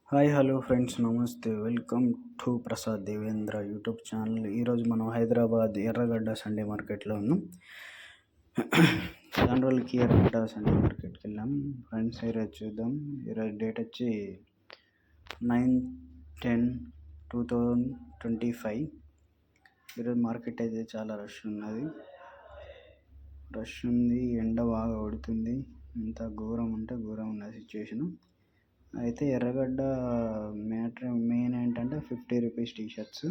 Hi hello friends నమస్తే welcome to Prasad Devendra YouTube channel. ఈరోజు మనం హైదరాబాద్ ఎర్రగడ్డ సండే మార్కెట్లో ఉన్నాం. చాలా రోజులకి ఎర్రగడ్డ సండే మార్కెట్కి వెళ్ళాం ఫ్రెండ్స్. ఈరోజు చూద్దాం. ఈరోజు డేట్ వచ్చి 9/10/2025. ఈరోజు మార్కెట్ అయితే చాలా రష్ ఉంది. ఎండ బాగా కొడుతుంది. ఇంత ఘోరం అంటే ఘోరం ఉన్న సిచ్యువేషను. అయితే ఎర్రగడ్డ మెయిన్ ఏంటంటే 50 రూపీస్ టీషర్ట్స్,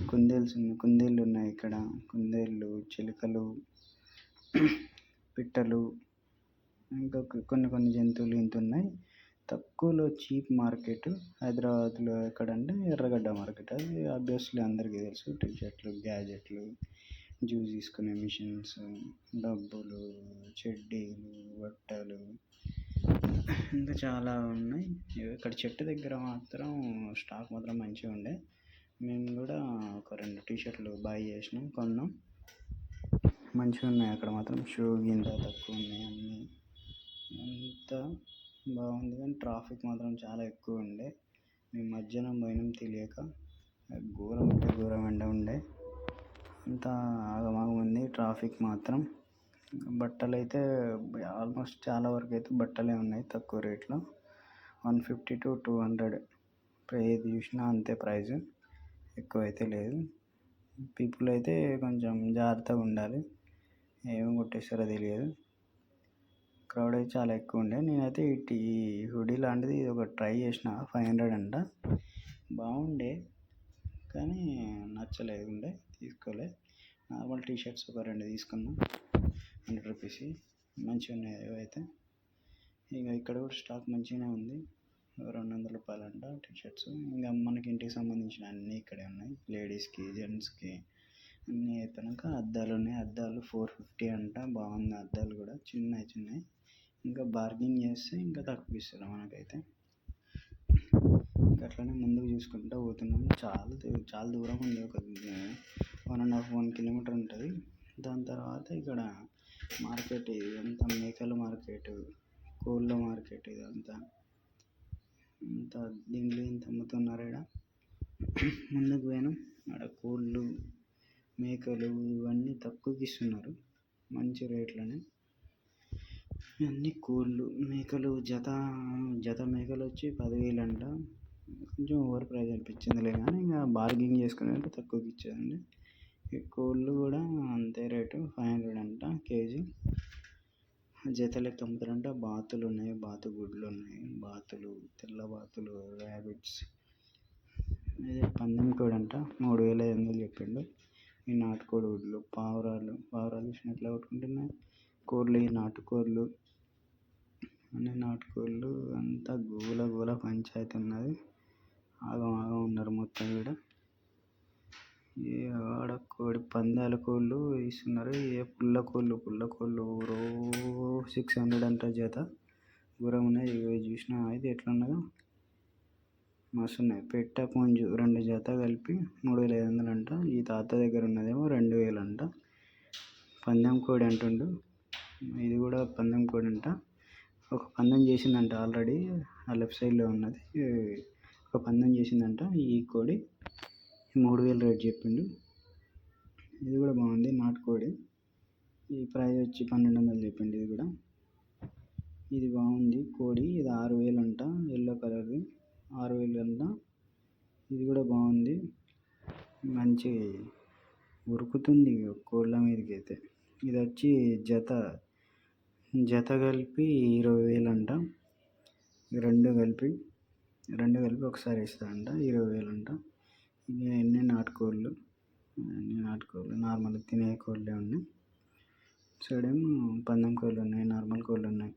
కుందేళ్ళు ఉన్నాయి ఇక్కడ. కుందేళ్ళు, చిలుకలు, పిట్టలు, ఇంకా కొన్ని జంతువులు ఇంత ఉన్నాయి. తక్కువలో చీప్ మార్కెట్ హైదరాబాద్లో ఎక్కడంటే ఎర్రగడ్డ మార్కెట్. అది ఆబ్వియస్లీ అందరికీ తెలుసు. టీషర్ట్లు, గ్యాజెట్లు, జ్యూస్ తీసుకునే మిషన్స్, డబ్బులు, చెడ్డీలు, బట్టలు, ఇంకా చాలా ఉన్నాయి. ఇక్కడ చెట్టు దగ్గర మాత్రం స్టాక్ మాత్రం మంచిగా ఉండే. మేము కూడా ఒక 2 టీషర్ట్లు బాయ్ చేసినాం, కొన్నాం. మంచిగా ఉన్నాయి అక్కడ మాత్రం. షూ గింత తక్కువ ఉన్నాయి. అన్నీ అంతా బాగుంది. కానీ ట్రాఫిక్ మాత్రం చాలా ఎక్కువ ఉండే. మేము మధ్యాహ్నం పోయినాం తెలియక. ఘోరం అంటే ఘోరం ఎండ ఉండే. అంతా ఆగమాగం ఉంది ట్రాఫిక్ మాత్రం. బట్టలు అయితే ఆల్మోస్ట్ చాలా వరకు అయితే బట్టలే ఉన్నాయి తక్కువ రేట్లో. 150 to 200 ఏది చూసినా అంతే ప్రైస్, ఎక్కువ అయితే లేదు. పీపుల్ అయితే కొంచెం జాగ్రత్తగా ఉండాలి, ఏమి కొట్టేస్తారో తెలియదు. క్రౌడ్ అయితే చాలా ఎక్కువ ఉండే. నేనైతే ఈ హుడీ లాంటిది ఒక ట్రై చేసిన. 500 అంట. బాగుండే కానీ నచ్చలేదు, తీసుకోలే. నార్మల్ టీషర్ట్స్ ఒక 2 తీసుకున్నాం, 100 రూపీస్. మంచిగా ఉన్నాయి అయితే. ఇంకా ఇక్కడ కూడా స్టాక్ మంచిగానే ఉంది. 200 రూపాయలు అంట టీషర్ట్స్. ఇంకా మనకి ఇంటికి సంబంధించిన అన్నీ ఇక్కడే ఉన్నాయి. లేడీస్కి, జెంట్స్కి అన్నీ అయిపోయాక అద్దాలు ఉన్నాయి. అద్దాలు 450 అంట. బాగుంది అద్దాలు కూడా, చిన్నవి. ఇంకా బార్గెనింగ్ చేస్తే ఇంకా తక్కువ ఇస్తారు మనకైతే. ఇంకా అట్లనే ముందుకు చూసుకుంటూ పోతున్నాం. చాలా దూరం ఉంది. ఒక 1.5 కిలోమీటర్ ఉంటుంది. దాని తర్వాత ఇక్కడ మార్కెట్, ఇదంతా మేకల మార్కెట్, కోళ్ళ మార్కెట్. ఇదంతా దీంట్లో ఇంత అమ్ముతున్నారు. ఇక్కడ ముందుకు పోయినాం. ఆడ కోళ్ళు, మేకలు ఇవన్నీ తక్కువకి ఇస్తున్నారు, మంచి రేట్లోనే. అన్నీ కోళ్ళు, మేకలు జత మేకలు వచ్చి 10,000 అంట. కొంచెం ఓవర్ ప్రైస్ అనిపించిందిలే, కానీ ఇంకా బార్గెనింగ్ చేసుకునేది తక్కువకి ఇచ్చేదండి. కోళ్ళు కూడా అంతే రేటు, 500 అంట కేజీ. జత లెక్క అమ్ముతారంట. బాతులు ఉన్నాయి, బాతు గుడ్లు ఉన్నాయి. బాతులు, తెల్ల బాతులు, ర్యాబిట్స్. అదే పందెం కోడి అంట, 3,500 చెప్పిండు. ఈ నాటుకోడి గుడ్లు, పావురాలు చూసిన ఎట్లా కొట్టుకుంటున్నాయి. కోళ్ళు, ఈ నాటుకోళ్ళు, అన్నీ నాటుకోళ్ళు. అంతా గోల పంచాయతీ ఉన్నది. ఆగం ఉన్నారు మొత్తం ఇక్కడ. ఆడ పందాల కోళ్ళు ఇస్తున్నారు. పుల్ల కోళ్ళు 600 అంట జత. ఘోరం ఉన్నాయి. ఇవి చూసినా అయితే ఎట్లున్నదో మస్తు ఉన్నాయి. పెట్ట పుంజు 2 జత కలిపి 3,500 అంట. ఈ తాత దగ్గర ఉన్నదేమో 2,000 అంట. పందెం కోడి అంటుండు. ఇది కూడా పందెం కోడి అంట. ఒక పందెం చేసిందంట ఆల్రెడీ. ఆ లెఫ్ట్ సైడ్లో ఉన్నది. ఒక పందెం చేసిందంట ఈ కోడి. 3,000 రేట్ చెప్పిండు. ఇది కూడా బాగుంది, నాటుకోడి. ఈ ప్రైస్ వచ్చి 1,200 చెప్పిండు. ఇది కూడా, ఇది బాగుంది కోడి. ఇది 6,000 అంట. ఎల్లో కలర్ది 6,000 అంట. ఇది కూడా బాగుంది, మంచి ఉరుకుతుంది కోళ్ళ మీదకి అయితే. ఇది వచ్చి జత కలిపి 20,000 అంట. 2 కలిపి ఒకసారి ఇస్తారంట. 20,000 అంట. ఇక ఎన్ని నాటుకోళ్ళు నార్మల్ తినే కోళ్ళే ఉన్నాయి. సైడేమో పందెం కోళ్ళు ఉన్నాయి, నార్మల్ కోళ్ళు ఉన్నాయి.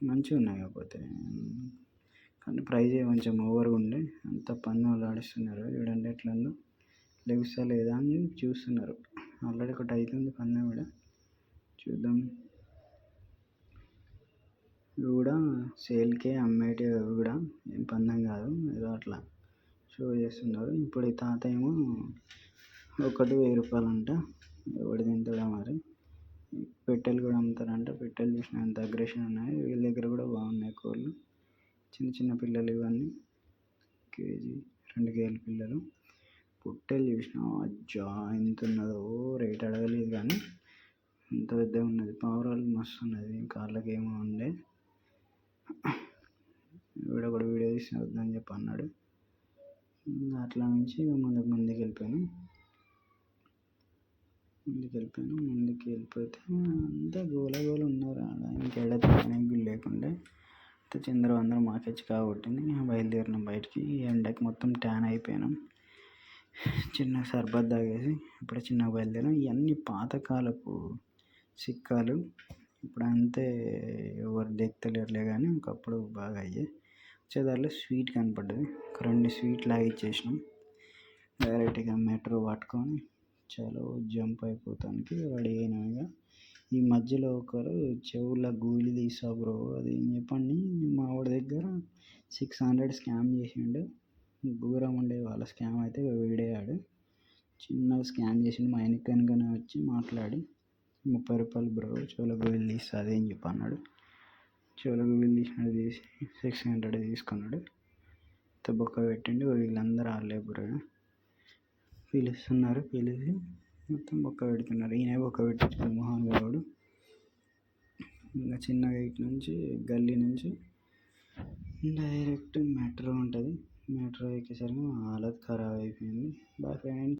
మంచిగా ఉన్నాయి. కాకపోతే కానీ ప్రైజ్ కొంచెం ఓవర్గా ఉండే. అంత పందెంలు ఆడిస్తున్నారు. చూడండి ఎట్లా ఉందో, లెగుస్తా లేదా అని చూస్తున్నారు. ఆల్రెడీ ఒకటి అవుతుంది పందెం కూడా. చూద్దాం. ఇవి కూడా సేల్కే అమ్మేటివి. అవి కూడా ఏం పందెం కాదు, ఏదో అట్లా షో చేస్తున్నారు. ఇప్పుడు ఈ తాత ఏమో ఒకటి 1,000 రూపాయలు అంట. ఎవడు తింటాడో మరి. పెట్టెలు కూడా అమ్ముతారంట. పెట్టెలు చూసిన ఎంత అగ్రెషన్ ఉన్నాయి. వీళ్ళ దగ్గర కూడా బాగున్నాయి కోళ్ళు. చిన్న చిన్న పిల్లలు ఇవన్నీ కేజీ 2 కేజీల పిల్లలు. పొట్టేలు చూసినావా అజ్జా ఎంత ఉన్నదో, రేట్ అడగలేదు కానీ ఇంత పెద్దగా ఉన్నది. పావురాలు మస్తు ఉన్నది, కాళ్ళకి ఏమో ఉండే. వీడొకడు వీడియో తీసి వద్దని చెప్పి అన్నాడు. అట్లా నుంచి ముందుకు వెళ్ళిపోతే అంతా గోల గోల ఉన్నారు ఆడ. ఇంకేడ తినడానికి లేకుండే చిందరవందర మాకొచ్చి కాబట్టింది. బయలుదేరినాం బయటికి. ఎండకి మొత్తం ట్యాన్ అయిపోయినాం. చిన్న సర్బత్ తాగేసి ఇప్పుడు చిన్నగా బయలుదేరాం. ఇవన్నీ పాతకాలపు సిక్కాలు. ఇప్పుడు అంతే ఎవరు దెక్కలేరులే కానీ ఒకప్పుడు బాగా అయ్యాయి. వచ్చేదారిలో స్వీట్ కనపడ్డది, ఒక 2 స్వీట్లు లాగిచ్చేసినాం. డైరెక్ట్గా మెట్రో పట్టుకొని చలో జంప్ అయిపోతానికి రెడీ అయినాక ఈ మధ్యలో ఒకరు చెవుల గూళి తీసా బ్రో అది చెప్పండి మా వాడి దగ్గర 600 స్కామ్ చేసిండు. దూరం ఉండే వాళ్ళ స్కామ్ అయితే వీడేయాడు. చిన్నగా స్కామ్ చేసిండు. మా వెనకనే వచ్చి మాట్లాడి 30 రూపాయలు బ్రో చెవుల గూళి తీస్తా అదేం చెప్పి అన్నాడు. చెవుల గూళి తీసినట్టు తీసి 600 తీసుకున్నాడు. బొక్క పెట్టిండు. వీళ్ళందరూ వాళ్ళే బ్రో పిలుస్తున్నారు. పిలిచి మొత్తం బొక్క పెడుతున్నారు. ఈయన బొక్క పెట్టించుకుని మొహం గాడు. ఇంకా చిన్నగా ఇటు నుంచి గల్లీ నుంచి డైరెక్ట్ మెట్రో ఉంటుంది. మెట్రో ఎక్కేసరికి హాలత్ ఖరాబ్ అయిపోయింది. Bye friends.